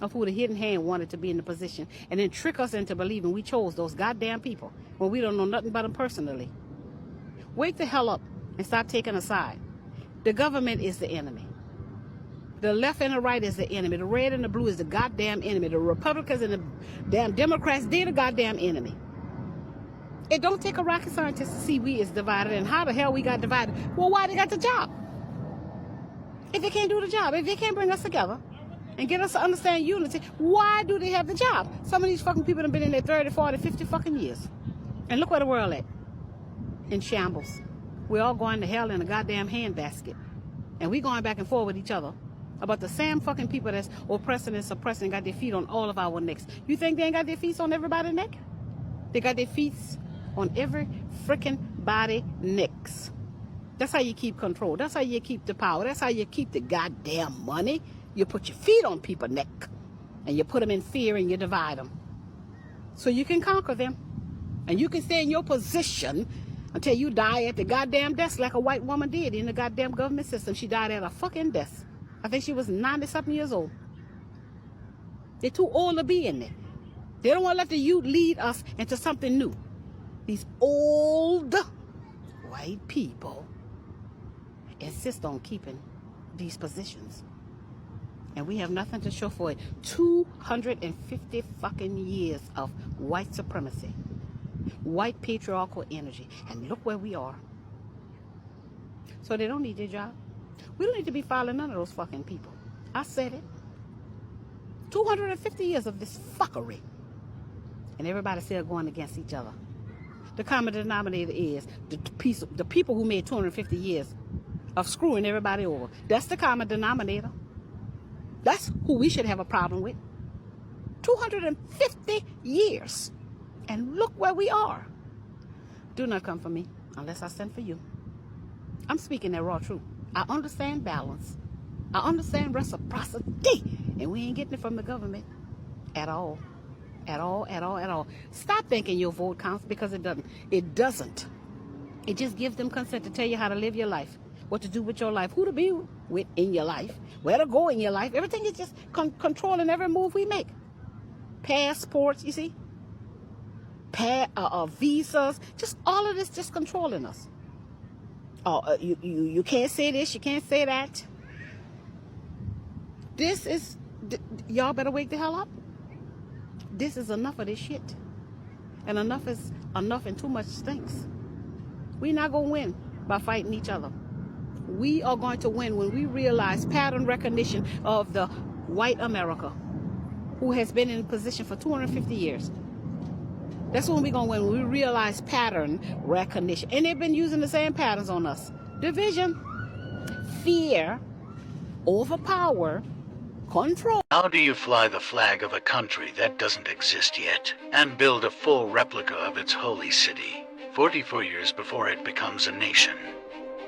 [SPEAKER 4] of who the hidden hand wanted to be in the position, and then trick us into believing we chose those goddamn people when we don't know nothing about them personally. Wake the hell up and stop taking a side. The government is the enemy. The left and the right is the enemy. The red and the blue is the goddamn enemy. The Republicans and the damn Democrats, they're the goddamn enemy. It don't take a rocket scientist to see we is divided, and how the hell we got divided. Well, why they got the job? If they can't do the job, if they can't bring us together and get us to understand unity, why do they have the job? Some of these fucking people have been in there 30, 40, 50 fucking years. And look where the world at. In shambles. We're all going to hell in a goddamn handbasket. And we going back and forth with each other about the same fucking people that's oppressing and suppressing and got their feet on all of our necks. You think they ain't got their feet on everybody's neck? They got their feet on every freaking body necks. That's how you keep control. That's how you keep the power. That's how you keep the goddamn money. You put your feet on people's neck and you put them in fear and you divide them. So you can conquer them. And you can stay in your position until you die at the goddamn desk like a white woman did in the goddamn government system. She died at a fucking desk. I think she was 90-something years old. They're too old to be in there. They don't want to let the youth lead us into something new. These old white people insist on keeping these positions. And we have nothing to show for it. 250 fucking years of white supremacy. White patriarchal energy. And look where we are. So they don't need their job. We don't need to be following none of those fucking people. I said it. 250 years of this fuckery. And everybody's still going against each other. The common denominator is the people who made 250 years of screwing everybody over. That's the common denominator. That's who we should have a problem with. 250 years. And look where we are. Do not come for me unless I send for you. I'm speaking that raw truth. I understand balance. I understand reciprocity. And we ain't getting it from the government at all. At all, at all, at all. Stop thinking your vote counts, because it doesn't. It doesn't. It just gives them consent to tell you how to live your life, what to do with your life, who to be with in your life, where to go in your life. Everything is just controlling every move we make. Passports, you see? Visas, just all of this just controlling us. You can't say this, you can't say that. This is, y'all better wake the hell up. This is enough of this shit. And enough is enough, and too much stinks. We're not going to win by fighting each other. We are going to win when we realize pattern recognition of the white America who has been in position for 250 years. That's when we're going to win, when we realize pattern recognition. And they've been using the same patterns on us. Division, fear, overpower, control.
[SPEAKER 5] How do you fly the flag of a country that doesn't exist yet and build a full replica of its holy city 44 years before it becomes a nation?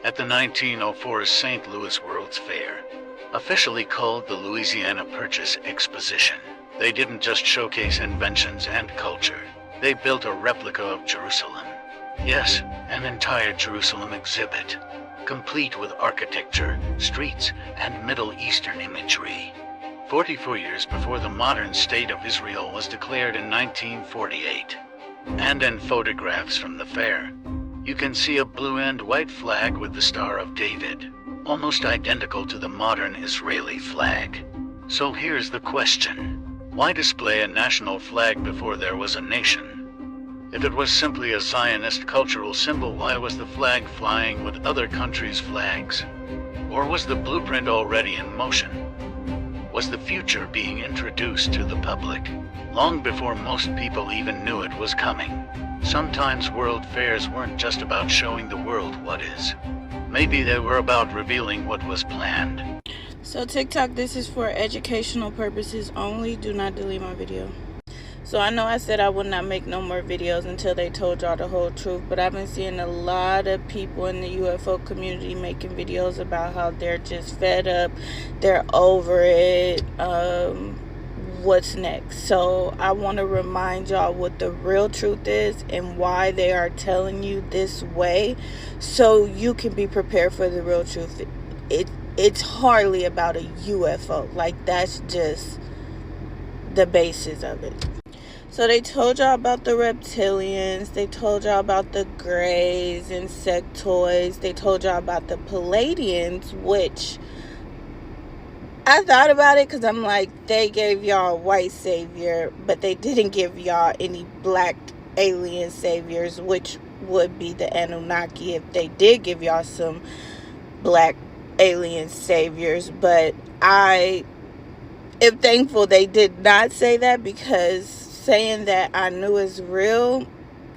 [SPEAKER 5] At the 1904 St. Louis World's Fair, officially called the Louisiana Purchase Exposition, they didn't just showcase inventions and culture. They built a replica of Jerusalem. Yes, an entire Jerusalem exhibit, complete with architecture, streets, and Middle Eastern imagery. 44 years before the modern state of Israel was declared in 1948. And in photographs from the fair, you can see a blue and white flag with the Star of David, almost identical to the modern Israeli flag. So here's the question. Why display a national flag before there was a nation? If it was simply a Zionist cultural symbol, why was the flag flying with other countries' flags? Or was the blueprint already in motion? Was the future being introduced to the public long before most people even knew it was coming? Sometimes world fairs weren't just about showing the world what is. Maybe they were about revealing what was planned.
[SPEAKER 3] So TikTok, this is for educational purposes only. Do not delete my video. So I know I said I would not make no more videos until they told y'all the whole truth, but I've been seeing a lot of people in the UFO community making videos about how they're just fed up, they're over it, what's next. So I want to remind y'all what the real truth is and why they are telling you this way, so you can be prepared for the real truth. It's hardly about a UFO. Like, that's just the basis of it. So they told y'all about the reptilians, they told y'all about the greys, insectoids, they told y'all about the Palladians, which I thought about it because I'm like, they gave y'all a white savior, but they didn't give y'all any black alien saviors, which would be the Anunnaki if they did give y'all some black alien saviors. But I am thankful they did not say that, because saying that I knew is real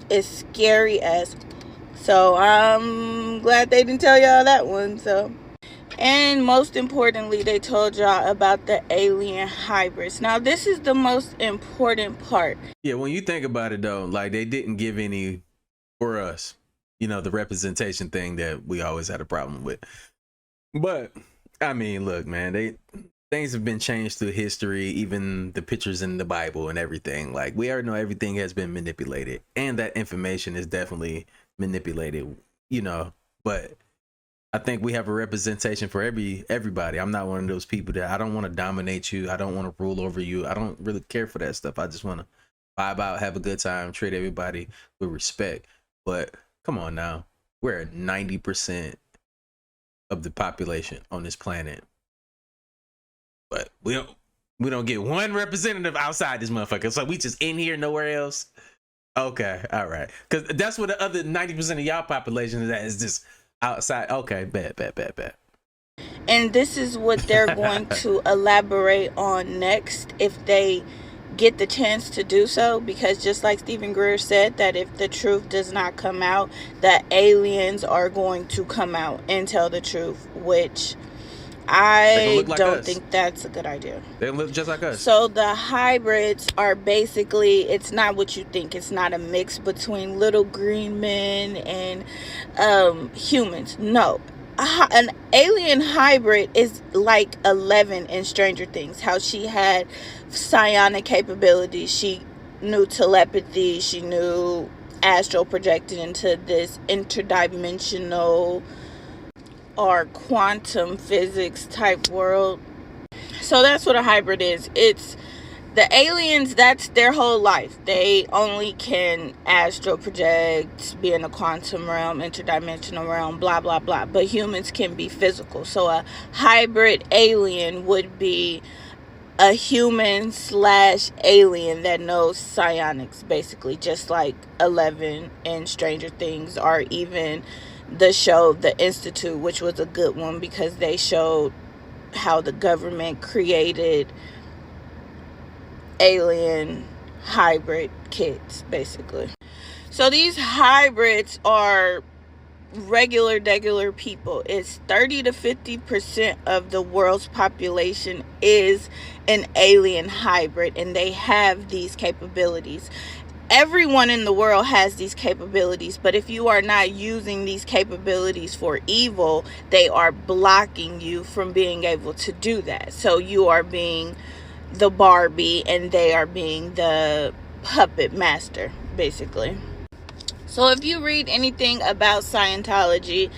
[SPEAKER 3] is scary as. So I'm glad they didn't tell y'all that one. So, and most importantly, they told y'all about the alien hybrids. Now this is the most important part.
[SPEAKER 1] Yeah, when you think about it though, like, they didn't give any for us, you know, the representation thing that we always had a problem with. But I mean, look, man, things have been changed through history, even the pictures in the Bible and everything. Like, we already know everything has been manipulated, and that information is definitely manipulated, you know. But I think we have a representation for everybody. I'm not one of those people that, I don't want to dominate you. I don't want to rule over you. I don't really care for that stuff. I just want to vibe out, have a good time, treat everybody with respect. But come on now, we're at 90% of the population on this planet. But we don't get one representative outside this motherfucker. So we just in here, nowhere else. Okay, all right. Because that's what the other 90% of y'all population is at, is just outside. Okay, bet.
[SPEAKER 3] And this is what they're going to elaborate on next if they get the chance to do so. Because just like Stephen Greer said, that if the truth does not come out, that aliens are going to come out and tell the truth, which I don't think that's a good idea.
[SPEAKER 1] They look just like us.
[SPEAKER 3] So the hybrids are basically, it's not what you think. It's not a mix between little green men and humans. No. An alien hybrid is like 11 in Stranger Things. How she had psionic capabilities. She knew telepathy. She knew astral projected into this interdimensional or quantum physics type world. So that's what a hybrid is. It's the aliens, that's their whole life. They only can astral project, be in the quantum realm, interdimensional realm, blah blah blah. But humans can be physical. So a hybrid alien would be a human / alien that knows psionics, basically, just like 11 in Stranger Things, or even the show The Institute, which was a good one because they showed how the government created alien hybrid kids, basically. So these hybrids are regular people. It's 30 to 50% of the world's population is an alien hybrid, and they have these capabilities. Everyone in the world has these capabilities, but if you are not using these capabilities for evil, they are blocking you from being able to do that. So you are being the Barbie and they are being the puppet master, basically. So if you read anything about Scientology,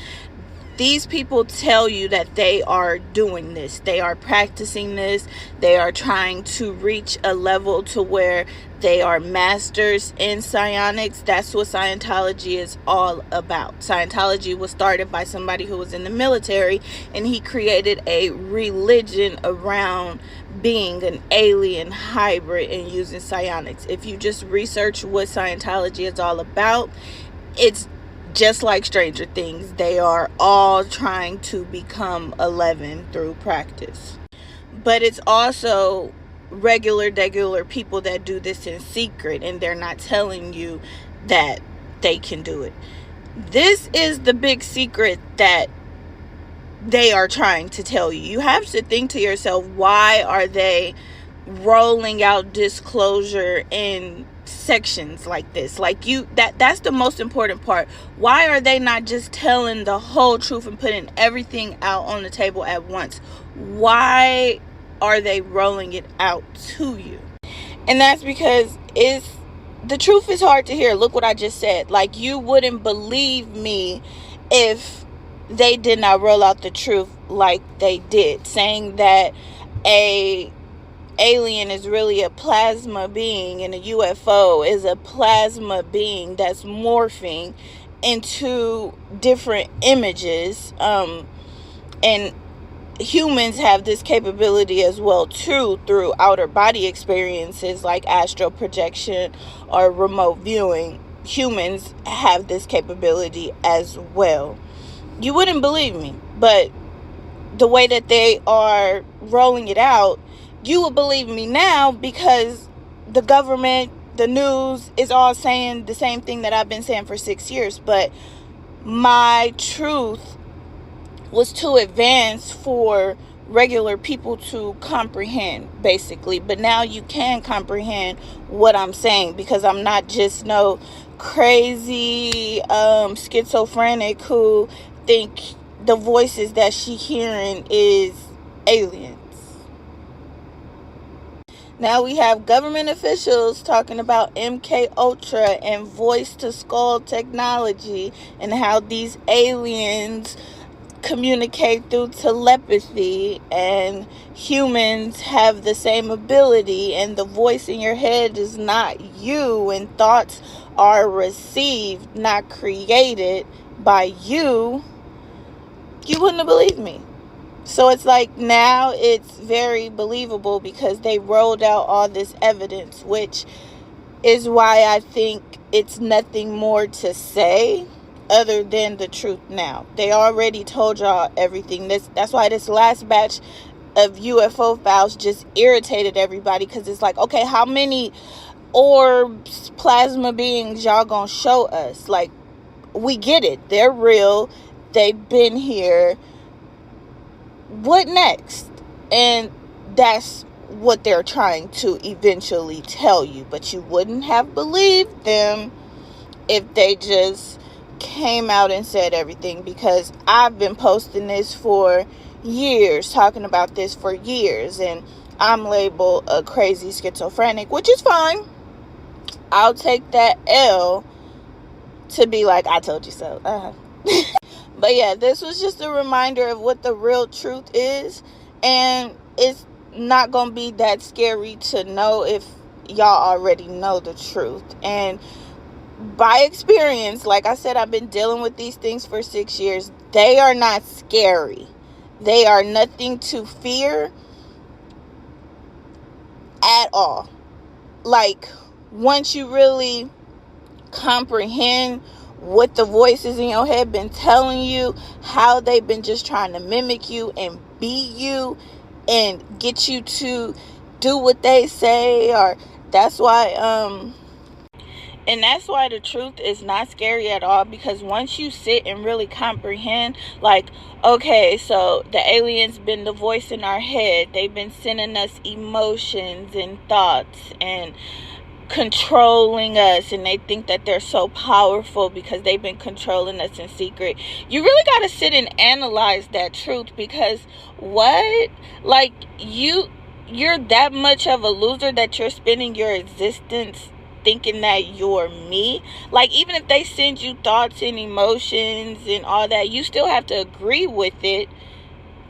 [SPEAKER 3] these people tell you that they are doing this. They are practicing this. They are trying to reach a level to where they are masters in psionics. That's what Scientology is all about. Scientology was started by somebody who was in the military, and he created a religion around being an alien hybrid and using psionics. If you just research what Scientology is all about, it's just like Stranger Things. They are all trying to become 11 through practice. But it's also regular people that do this in secret, and they're not telling you that they can do it. This is the big secret that they are trying to tell you. You have to think to yourself, why are they rolling out disclosure in sections like this? Like, that's the most important part. Why are they not just telling the whole truth and putting everything out on the table at once? Why are they rolling it out to you? And that's because the truth is hard to hear. Look what I just said. Like, you wouldn't believe me if they did not roll out the truth like they did, saying that a alien is really a plasma being and a UFO is a plasma being that's morphing into different images, and humans have this capability as well too, through outer body experiences like astral projection or remote viewing. Humans have this capability as well. You wouldn't believe me, but the way that they are rolling it out, you will believe me now, because the government, the news is all saying the same thing that I've been saying for 6 years. But my truth was too advanced for regular people to comprehend, basically. But now you can comprehend what I'm saying, because I'm not just no crazy schizophrenic who think the voices that she hearing is aliens. Now we have government officials talking about MK Ultra and voice to skull technology, and how these aliens communicate through telepathy, and humans have the same ability, and the voice in your head is not you, and thoughts are received, not created by you. You wouldn't have believed me. So it's like, now it's very believable because they rolled out all this evidence, which is why I think it's nothing more to say other than the truth now. They already told y'all everything. That's why this last batch of UFO files just irritated everybody, because it's like, okay, how many orbs, plasma beings y'all gonna show us? Like, we get it. They're real. They've been here. What next? And that's what they're trying to eventually tell you. But you wouldn't have believed them if they just came out and said everything, because I've been posting this for years, talking about this for years, and I'm labeled a crazy schizophrenic, which is fine. I'll take that L to be like, I told you so. But yeah, this was just a reminder of what the real truth is, and it's not gonna be that scary to know if y'all already know the truth. And by experience, like I said, I've been dealing with these things for 6 years. They are not scary. They are nothing to fear at all. Like, once you really comprehend what the voices in your head been telling you, how they've been just trying to mimic you and be you and get you to do what they say, or that's why and that's why the truth is not scary at all, because once you sit and really comprehend, like, okay, so the aliens been the voice in our head. They've been sending us emotions and thoughts and controlling us, and they think that they're so powerful because they've been controlling us in secret. You really got to sit and analyze that truth, because what? Like, you're that much of a loser that you're spending your existence thinking that you're me. Like, even if they send you thoughts and emotions and all that, you still have to agree with it,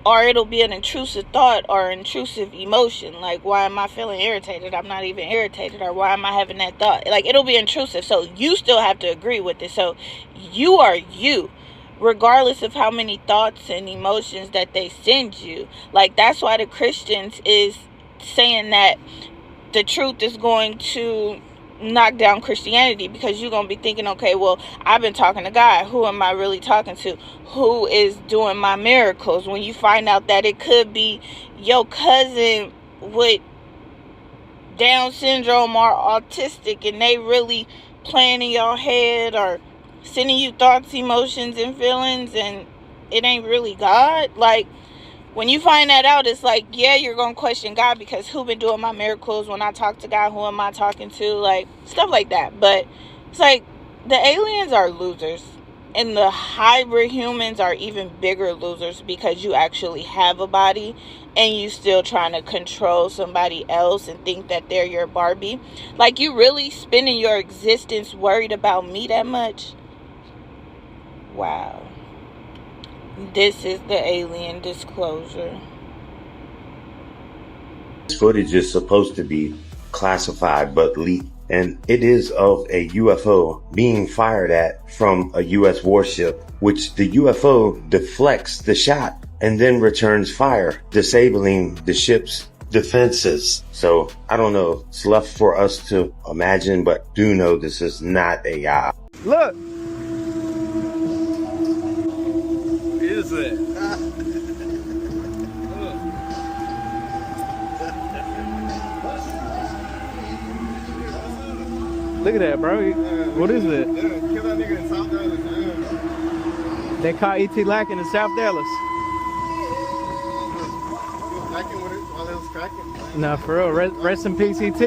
[SPEAKER 3] or it'll be an intrusive thought or intrusive emotion. Like, why am I feeling irritated? I'm not even irritated. Or why am I having that thought? Like, it'll be intrusive. So you still have to agree with it. So you are you, regardless of how many thoughts and emotions that they send you. Like, that's why the Christians is saying that the truth is going to knock down Christianity, because you're going to be thinking, okay, well, I've been talking to God. Who am I really talking to? Who is doing my miracles? When you find out that it could be your cousin with Down syndrome or autistic, and they really playing in your head or sending you thoughts, emotions, and feelings, and
[SPEAKER 2] it ain't really God. Like, when you find that out, it's like, yeah, you're going to question God, because who been doing my miracles? When I talk to God, who am I talking to? Like, stuff like that. But it's like, the aliens are losers. And the hybrid humans are even bigger losers, because you actually have a body and you still trying to control somebody else and think that they're your Barbie. Like, you really spending your existence worried about me that much? Wow. This is the alien disclosure.
[SPEAKER 6] This footage is supposed to be classified but leaked, and it is of a UFO being fired at from a US warship, which the UFO deflects the shot and then returns fire, disabling the ship's defenses. So I don't know, it's left for us to imagine, but do know this is not AI.
[SPEAKER 7] Look! What is it? Look at that, bro. What is it? They caught E.T. lacking in South Dallas. Nah, for real. Rest in peace, E.T.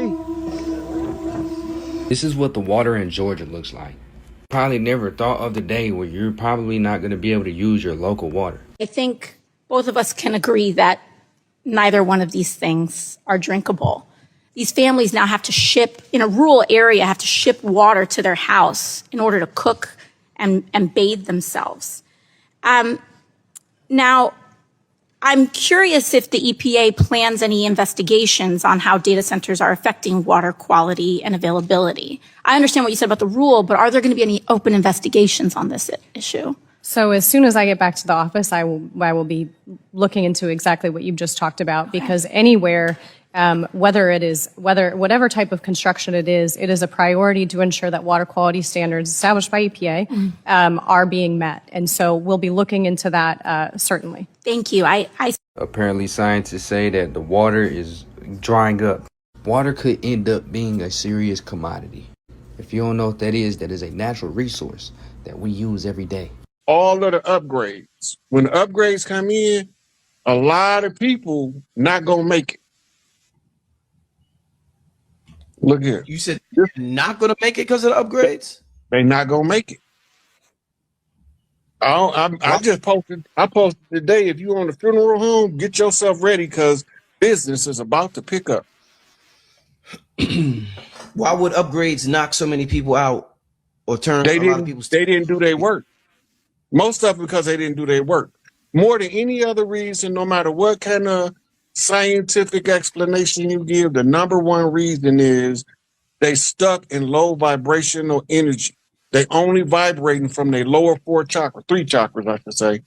[SPEAKER 24] This is what the water in Georgia looks like. Probably never thought of the day where you're probably not going to be able to use your local water.
[SPEAKER 25] I think both of us can agree that neither one of these things are drinkable. These families now have to ship, in a rural area, have to ship water to their house in order to cook and bathe themselves. Now, I'm curious if the EPA plans any investigations on how data centers are affecting water quality and availability. I understand what you said about the rule, but are there going to be any open investigations on this issue?
[SPEAKER 26] So as soon as I get back to the office, I will be looking into exactly what you've just talked about, because anywhere, whatever type of construction it is a priority to ensure that water quality standards established by EPA are being met. And so we'll be looking into that certainly.
[SPEAKER 25] Thank you.
[SPEAKER 24] Apparently scientists say that the water is drying up. Water could end up being a serious commodity. If you don't know what that is a natural resource that we use every day.
[SPEAKER 27] All of the upgrades, when the upgrades come in, a lot of people not gonna make it. Look here.
[SPEAKER 28] You said you're not going to make it because of the upgrades?
[SPEAKER 27] They not gonna make it. I just posted. I posted today. If you on the funeral home, get yourself ready, because business is about to pick up.
[SPEAKER 28] Why would upgrades knock so many people out or turn a lot of people?
[SPEAKER 27] They didn't do their work. Most of it because they didn't do their work. More than any other reason, no matter what kind of scientific explanation you give, the number one reason is they stuck in low vibrational energy. They only vibrating from their lower three chakras, I should say.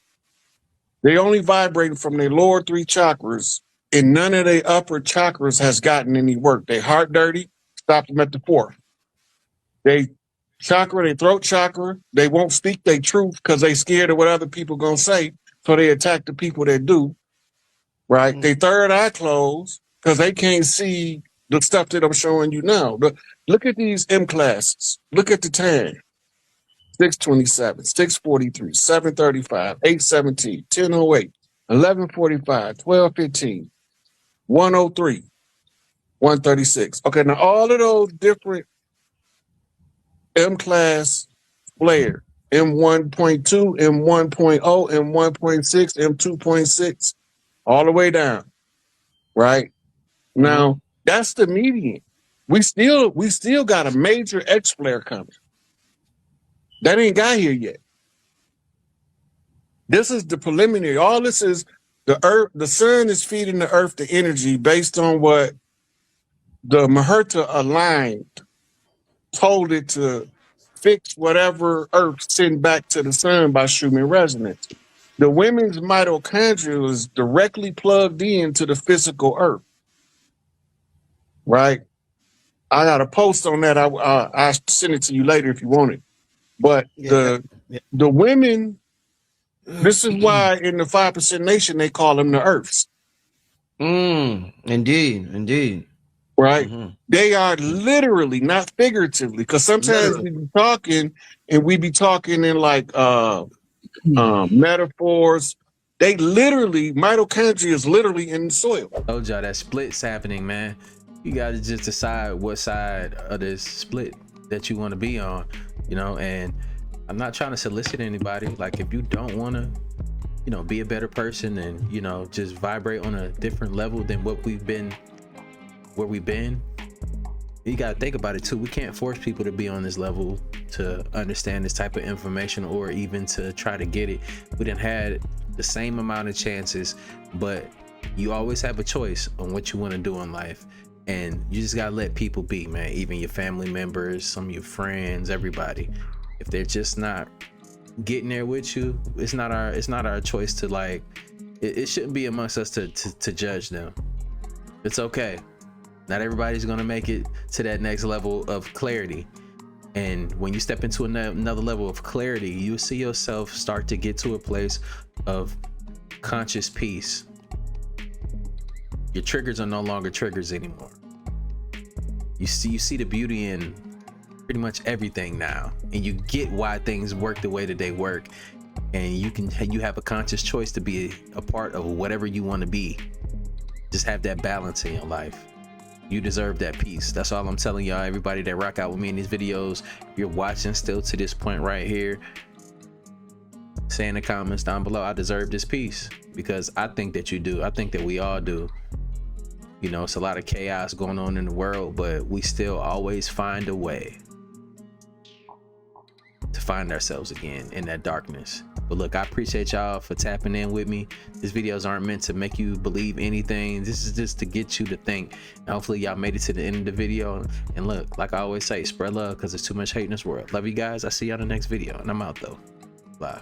[SPEAKER 27] They only vibrating from their lower three chakras, and none of their upper chakras has gotten any work. They heart dirty, stop them at the fourth. They throat chakra, they won't speak their truth because they scared of what other people gonna say, so they attack the people that do, right? They third eye closed because they can't see the stuff that I'm showing you now. But look at these M classes. Look at the time. 627, 643, 735, 817, 1008, 1145, 1215, 103, 136. Okay, now all of those different M class flare, M1.2, M1.0, M1.6, M2.6, all the way down, right? Now, that's the median. We still got a major X flare coming. That ain't got here yet. This is the preliminary. All this is the earth. The sun is feeding the earth the energy based on what the Maherta aligned told it to fix whatever earth sent back to the sun by Schumann resonance. The women's mitochondria is directly plugged into the physical earth, right? I got a post on that. I'll send it to you later if you want it. But the women, this is why in the 5% Nation they call them the Earths.
[SPEAKER 28] Indeed.
[SPEAKER 27] Right? They are literally, not figuratively, because sometimes we be talking and we be talking in like metaphors. They literally, mitochondria is literally in the soil.
[SPEAKER 1] Told y'all that split's happening, man. You gotta just decide what side of this split that you want to be on, you know. And I'm not trying to solicit anybody. Like, if you don't want to, you know, be a better person and, you know, just vibrate on a different level than what we've been, where we've been, you gotta think about it too. We can't force people to be on this level to understand this type of information or even to try to get it. We done had the same amount of chances, but you always have a choice on what you want to do in life, and you just gotta let people be, man. Even your family members, some of your friends, everybody. If they're just not getting there with you, it's not our choice to, like, it shouldn't be amongst us to judge them. It's okay. Not everybody's gonna make it to that next level of clarity. And when you step into another level of clarity, you see yourself start to get to a place of conscious peace. Your triggers are no longer triggers anymore. You see the beauty in pretty much everything now, and you get why things work the way that they work, and you have a conscious choice to be a part of whatever you want to be. Just have that balance in your life. You deserve that peace. That's all I'm telling y'all. Everybody that rock out with me in these videos, if you're watching still to this point right here, say in the comments down below, I deserve this peace, because I think that you do. I think that we all do. You know, it's a lot of chaos going on in the world, but we still always find a way to find ourselves again in that darkness. But look, I appreciate y'all for tapping in with me. These videos aren't meant to make you believe anything. This is just to get you to think. And hopefully y'all made it to the end of the video. And look, like I always say, spread love, because there's too much hate in this world. Love you guys. I see y'all in the next video, and I'm out though. Bye.